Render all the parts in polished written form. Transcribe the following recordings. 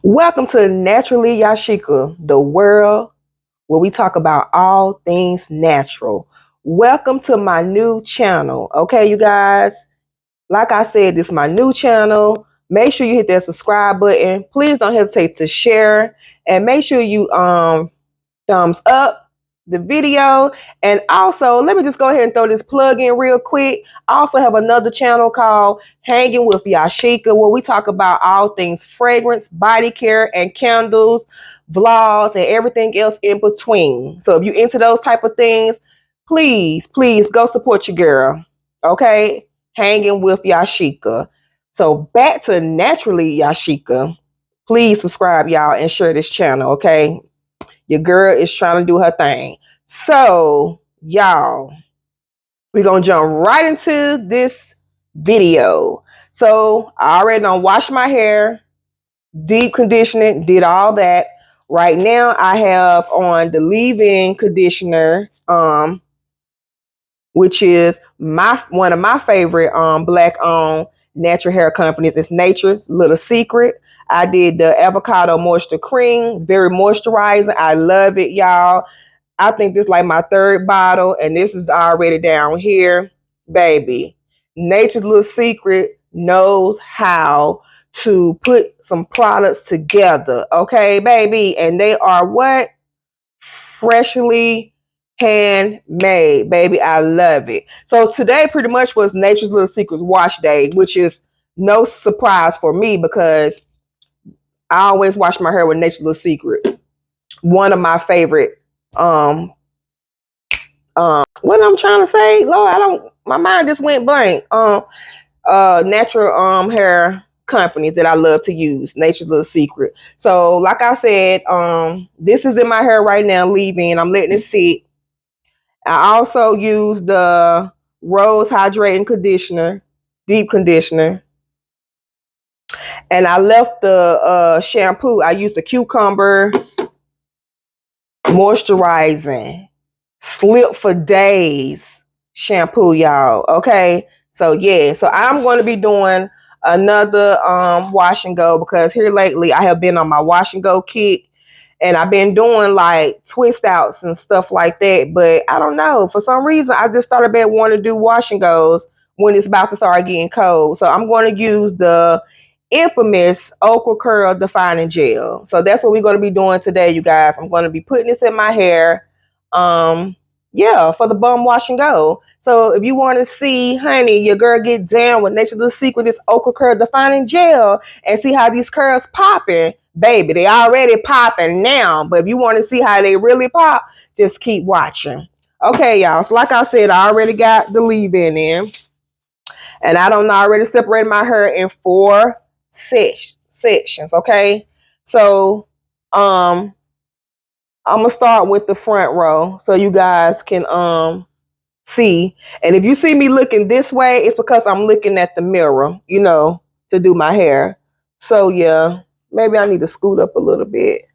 Welcome to Naturally Yashika, the world where we talk about all things natural. Welcome to my new channel. Okay, you guys, like I said, this is my new channel. Make sure you hit that subscribe button. Please don't hesitate to share and make sure you thumbs up the video. And also, let me just go ahead and throw this plug in real quick. I also have another channel called Hanging with Yashika, where we talk about all things fragrance, body care, and candles, vlogs, and everything else in between. So if you're into those type of things, please go support your girl. Okay? Hanging with Yashika. So back to Naturally Yashika. Please subscribe, y'all, and share this channel, okay? Your girl is trying to do her thing. So, y'all, we're going to jump right into this video. So, I already done washed my hair, deep conditioning, did all that. Right now, I have on the leave-in conditioner, which is one of my favorite black-owned natural hair companies. It's Nature's Little Secret. I did the Avocado Moisture Cream. It's very moisturizing. I love it, y'all. I think this is like my third bottle, and this is already down here. Baby, Nature's Little Secret knows how to put some products together. Okay, baby. And they are what? Freshly handmade, baby. I love it. So today pretty much was Nature's Little Secrets wash day, which is no surprise for me because I always wash my hair with Nature's Little Secret. One of my favorite what I'm trying to say, Lord, I don't, my mind just went blank. Natural hair companies that I love to use, Nature's Little Secret. So like I said, this is in my hair right now, leave-in. I'm letting it sit. I also use the Rose Hydrating Conditioner, deep conditioner. And I left the shampoo. I used the cucumber moisturizing slip for days shampoo, y'all. Okay, so yeah, so I'm going to be doing another wash and go because here lately I have been on my wash and go kick, and I've been doing like twist outs and stuff like that. But I don't know, for some reason I just started back wanting to do wash and goes when it's about to start getting cold. So I'm going to use the infamous Okra Defining Gel. So that's what we're going to be doing today, you guys. I'm going to be putting this in my hair. Yeah, for the bum wash and go. So if you want to see, honey, your girl get down with Nature's Little Secret, this Okra Defining Gel, and see how these curls popping, baby, they already popping now. But if you want to see how they really pop, just keep watching. Okay, y'all. So like I said, I already got the leave-in in. And I don't know, I already separated my hair in 4 sections, okay? So I'm gonna start with the front row so you guys can see. And if you see me looking this way, it's because I'm looking at the mirror, to do my hair. So yeah, maybe I need to scoot up a little bit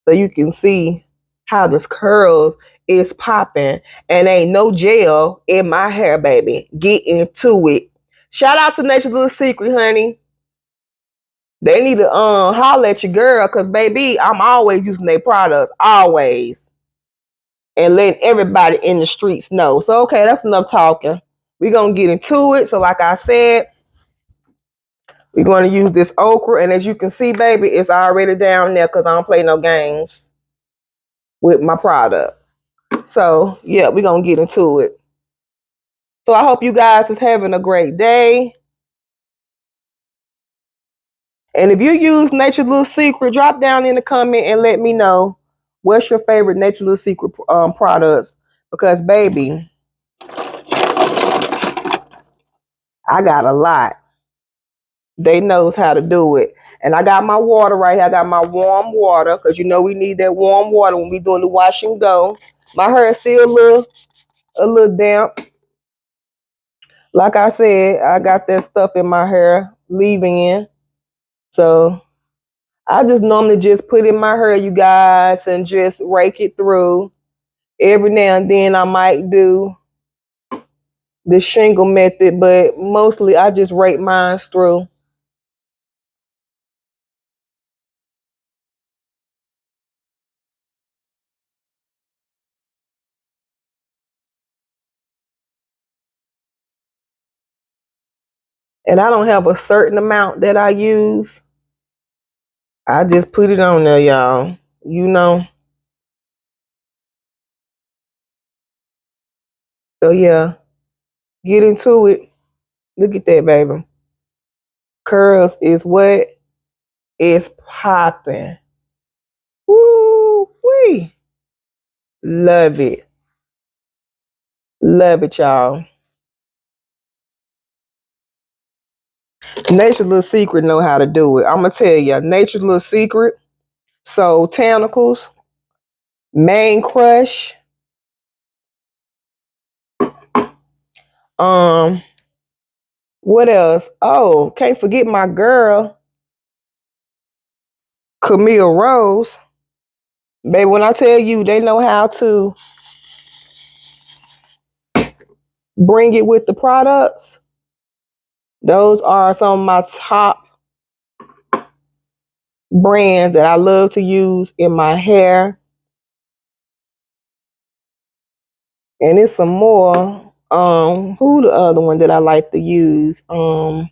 so you can see how this curls is popping, and ain't no gel in my hair, baby. Get into it. Shout out to Nature's Little Secret, honey. They need to holler at your girl, cause baby, I'm always using their products, always, and letting everybody in the streets know. So okay, that's enough talking. We're gonna get into it. So like I said, we're gonna use this okra, and as you can see, baby, it's already down there because I don't play no games with my product. So yeah, we're gonna get into it. So I hope you guys is having a great day. And if you use Nature's Little Secret, drop down in the comment and let me know what's your favorite Nature's Little Secret products. Because baby, I got a lot. They knows how to do it. And I got my water right here. I got my warm water because we need that warm water when we doing the wash and go. My hair is still a little damp. Like I said, I got that stuff in my hair leaving in. So I just normally just put in my hair, you guys, and just rake it through. Every now and then I might do the shingle method, but mostly I just rake mine through. And I don't have a certain amount that I use. I just put it on there, y'all. You know. So yeah, get into it. Look at that, baby. Curls is what is popping. Woo wee. Love it. Love it, y'all. Nature's Little Secret know how to do it. I'm gonna tell you, Nature's Little Secret. So Botanicals, Main Crush, um, what else? Oh, can't forget my girl, Camille Rose. Baby, when I tell you they know how to bring it with the products, those are some of my top brands that I love to use in my hair. And it's some more. Who the other one that I like to use? Let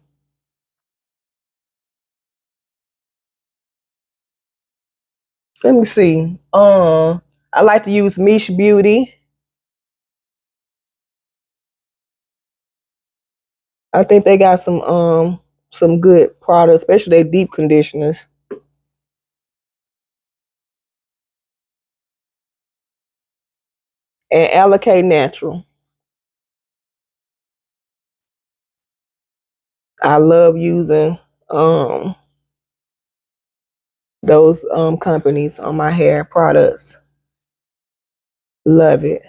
me see. I like to use Mish Beauty. I think they got some good products, especially their deep conditioners. And Allocate Natural. I love using um those companies on my hair products. Love it.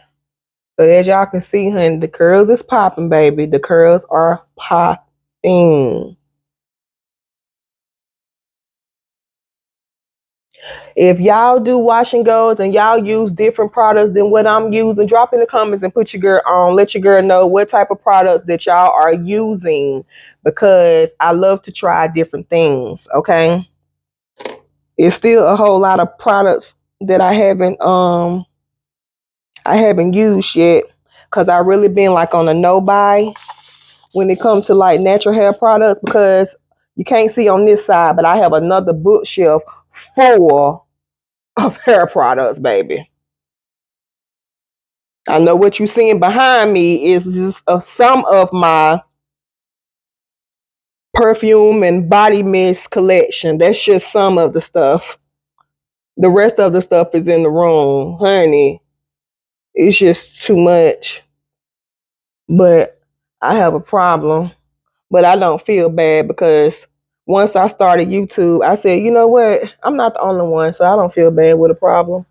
So as y'all can see, honey, the curls is popping, baby. The curls are popping. If y'all do wash and goes and y'all use different products than what I'm using, drop in the comments and put your girl on. Let your girl know what type of products that y'all are using, because I love to try different things. Okay, it's still a whole lot of products that I haven't used yet, because I really been like on a no buy when it comes to like natural hair products, because you can't see on this side, but I have another bookshelf full of hair products, baby. I know what you're seeing behind me is just some of my perfume and body mist collection. That's just some of the stuff. The rest of the stuff is in the room, honey. It's just too much. But I have a problem. But I don't feel bad, because once I started YouTube, I said, you know what? I'm not the only one, so I don't feel bad with a problem.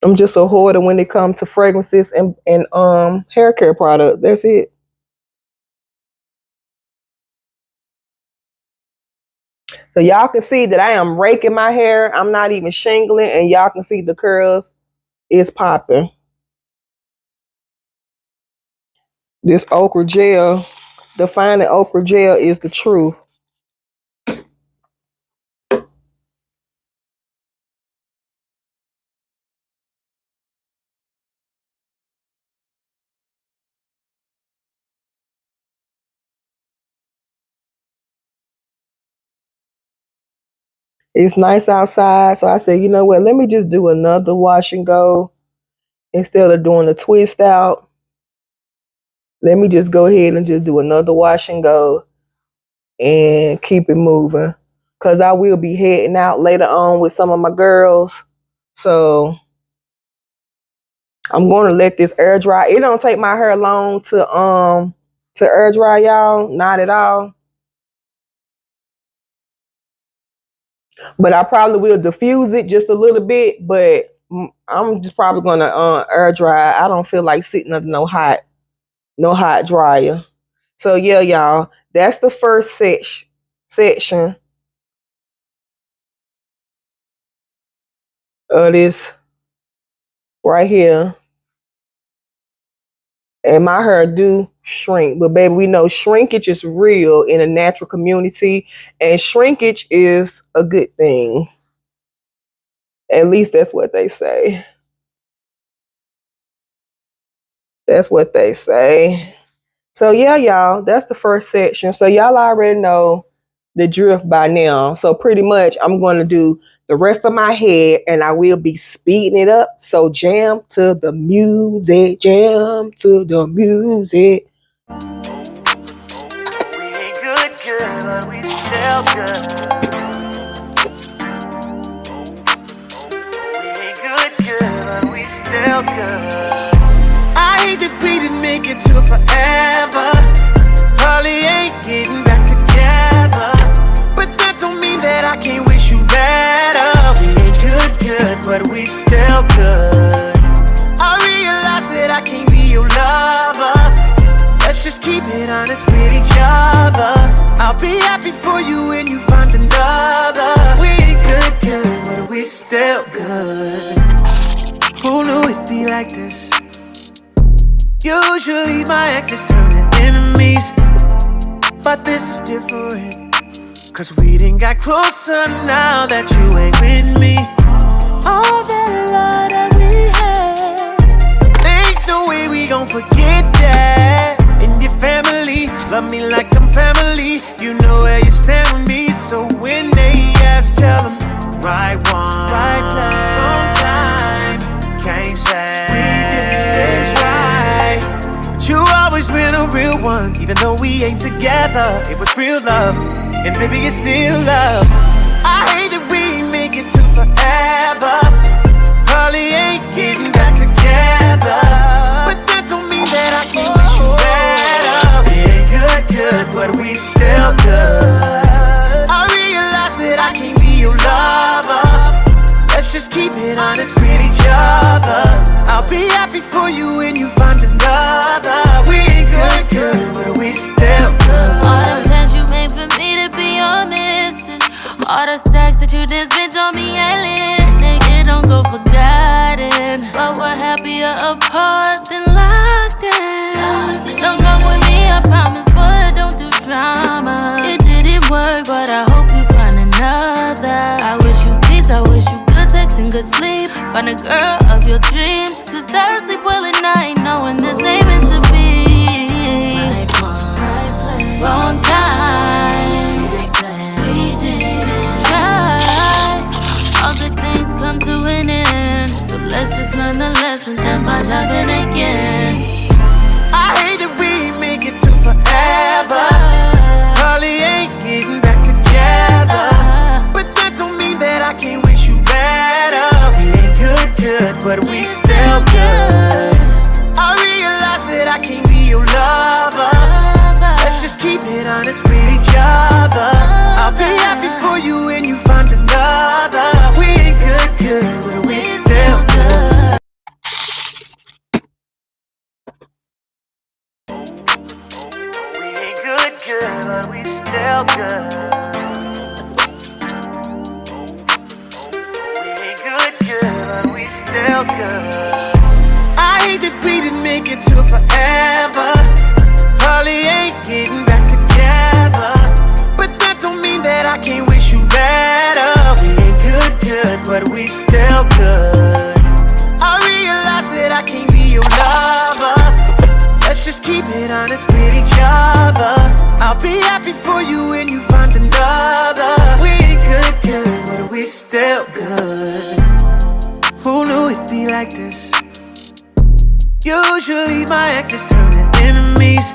I'm just a hoarder when it comes to fragrances and hair care products. That's it. So y'all can see that I am raking my hair. I'm not even shingling, and y'all can see the curls is popping. This okra gel, defining okra gel is the truth. It's nice outside, so I said, you know what? Let me just do another wash and go instead of doing a twist out. Let me just go ahead and just do another wash and go and keep it moving. Cause I will be heading out later on with some of my girls. So I'm gonna let this air dry. It don't take my hair long to air dry, y'all. Not at all. But I probably will diffuse it just a little bit. But I'm just probably gonna air dry. I don't feel like sitting under no hot dryer. So yeah, y'all. That's the first section of this right here. And my hair do shrink, but baby, we know shrinkage is real in a natural community, and shrinkage is a good thing. At least that's what they say. That's what they say. So yeah, y'all, that's the first section. So y'all already know the drift by now. So pretty much I'm going to do the rest of my head and I will be speeding it up. So jam to the music, jam to the music. We ain't good, but we still good. We ain't good, but we still good. I hate that we didn't make it to forever. Probably ain't getting back together, but that don't mean that I can't wish you better. We ain't good, but we still good. I realize that I can't be your lover. Let's just keep it honest with each other. I'll be happy for you when you find another. We ain't good, but we still good. Who knew it'd be like this? Usually my exes turn to enemies, but this is different. Cause we done got closer now that you ain't with me. All that love that we had, ain't no way we gon' forget that. And your family, love me like I'm family. You know where you stand with me. So when they ask, tell them right one, right place, wrong time. Can't say we didn't try, but you always been a real one. Even though we ain't together, it was real love, and baby it's still love. I hate that we ain't make it to forever. Probably ain't getting back together, but that don't mean that I can't wish you better. We ain't good, but we still good. I realize that I can't be your lover. Let's just keep it honest with each other. I'll be happy for you when you find another. We ain't good, but we still good. All the plans you made for me to be your missus, all the stacks that you did spent on me ain't lit. Nigga, don't go forgotten, but we're happier apart than locked in. Don't wrong with me, I promise, but don't do drama. It didn't work, but I hope you find another. I wish you peace, I wish you good sex and good sleep. Find a girl of your dreams, cause I sleep well at night knowing this ain't meant to be. Right one, right place, wrong time. We didn't try. All good things come to an end, so let's just learn the lessons and find loving again. I hate that we ain't make it to forever. Probably ain't getting back together, but that don't mean that I can't wish you better. We ain't good, but we still good. I realize that I can't be your lover. Let's just keep it honest with each other. I'll be happy for you when you find another. We ain't good, but we still good. We ain't good, but we still good. We ain't good, but we still good. I hate that we didn't make it to forever. Probably ain't getting back together, but that don't mean that I can't wish you better. We ain't good, but we still good. I realize that I can't be your lover. Let's just keep it honest with each other. I'll be happy for you when you find another. We ain't good, but we still good. Who knew it'd be like this? Usually my exes turn to enemies,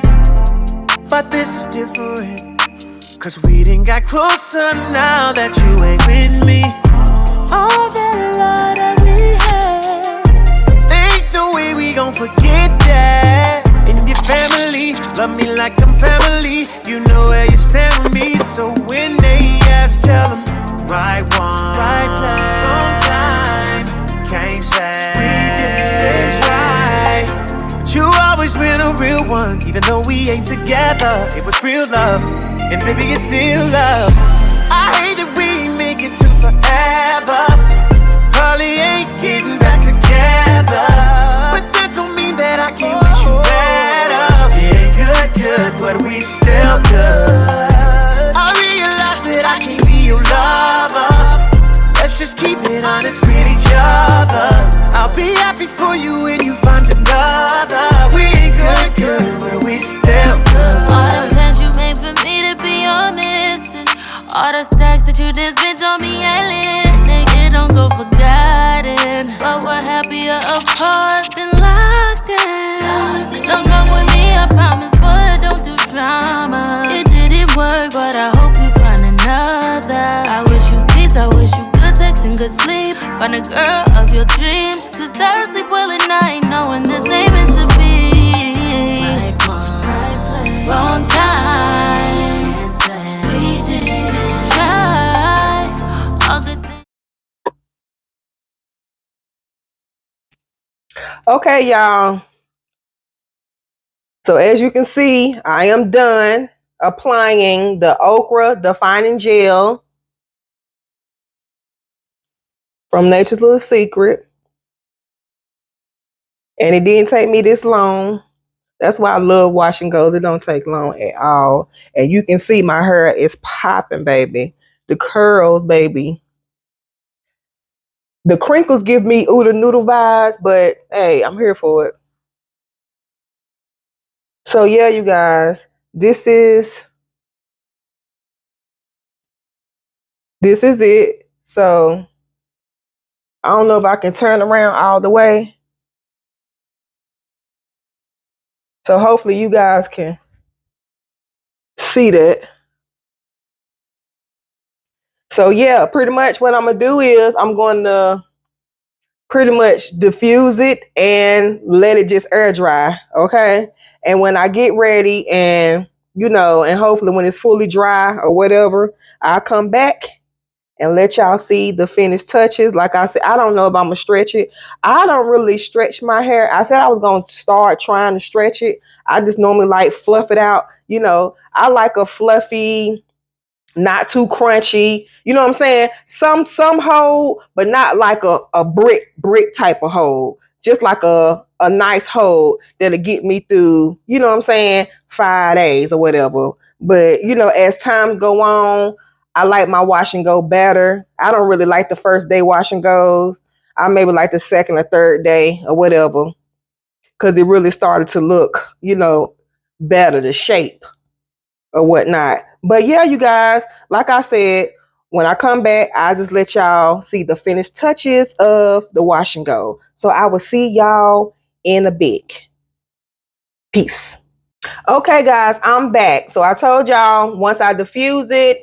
but this is different. Cause we done got closer now that you ain't with me. All that love that we had, ain't no way we gon' forget that. And your family, love me like I'm family. You know where you stand with me. So when they ask, tell them right one, right place, wrong time. Can't say we didn't try, but you always been a real one. Even though we ain't together, it was real love, and baby it's still love. I hate that we ain't make it to forever. Probably ain't getting back together, but that don't mean that I can't wish you better. We ain't good, but we still good. I realize that I can't be your lover. Let's just keep it honest with each other. I'll be happy for you when you find another. We find a girl of your dreams. Cause I sleep well at night knowing this ain't meant to be. Right mind, wrong time. We didn't try all good things. Okay, y'all. So as you can see, I am done applying the Okra Defining Gel from Nature's Little Secret. And it didn't take me this long. That's why I love wash and goes. It don't take long at all. And you can see my hair is popping, baby. The curls, baby. The crinkles give me oodle noodle vibes, but hey, I'm here for it. So yeah, you guys, this is it. So I don't know if I can turn around all the way. So hopefully you guys can see that. So yeah, pretty much what I'm gonna do is I'm going to pretty much diffuse it and let it just air dry. Okay. And when I get ready and and hopefully when it's fully dry or whatever, I'll come back and let y'all see the finished touches. Like I said, I don't know if I'm gonna stretch it. I don't really stretch my hair. I said I was gonna start trying to stretch it. I just normally like fluff it out. I like a fluffy, not too crunchy. You know what I'm saying? Some hold, but not like a brick type of hold. Just like a nice hold that'll get me through, 5 days or whatever. But as time go on, I like my wash and go better. I don't really like the first day wash and goes. I maybe like the second or third day or whatever. Cause it really started to look, better, the shape or whatnot. But yeah, you guys, like I said, when I come back, I just let y'all see the finished touches of the wash and go. So I will see y'all in a bit. Peace. Okay, guys, I'm back. So I told y'all once I diffuse it,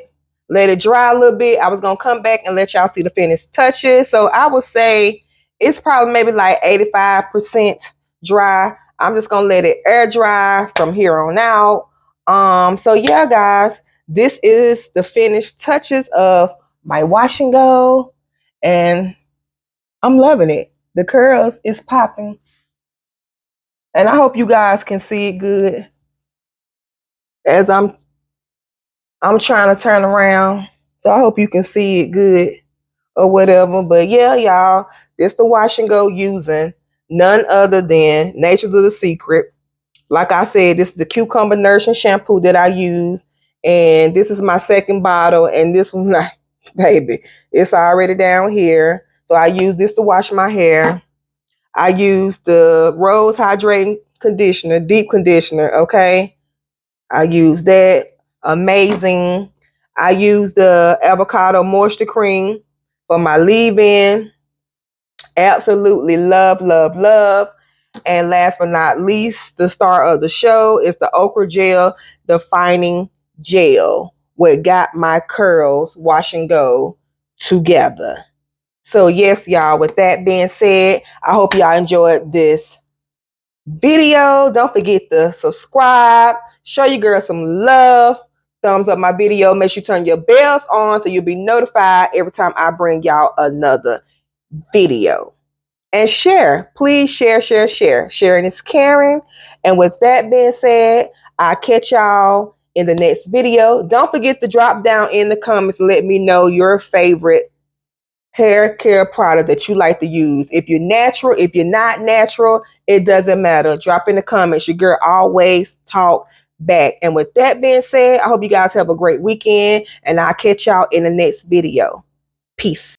let it dry a little bit, I was going to come back and let y'all see the finished touches. So I would say it's probably maybe like 85% dry. I'm just going to let it air dry from here on out. So yeah, guys, this is the finished touches of my wash and go, and I'm loving it. The curls is popping, and I hope you guys can see it good as I'm trying to turn around. So I hope you can see it good or whatever. But yeah, y'all, this the wash and go using none other than Nature's Little Secret. Like I said, this is the cucumber nourishing shampoo that I use. And this is my second bottle. And this one, baby, it's already down here. So I use this to wash my hair. I use the Rose Hydrating Conditioner, deep conditioner, okay? I use that. Amazing. I use the Avocado Moisture Cream for my leave-in. Absolutely love, love, love. And last but not least, the star of the show is the Okra Defining Gel, what got my curls wash and go together. So yes, y'all, with that being said, I hope y'all enjoyed this video. Don't forget to subscribe, show your girl some love, thumbs up my video, make sure you turn your bells on so you'll be notified every time I bring y'all another video. And share, please share, share, share. Sharing is caring. And with that being said, I'll catch y'all in the next video. Don't forget to drop down in the comments and let me know your favorite hair care product that you like to use. If you're natural, if you're not natural, it doesn't matter. Drop in the comments. Your girl always talk back. And with that being said, I hope you guys have a great weekend, and I'll catch y'all in the next video. Peace.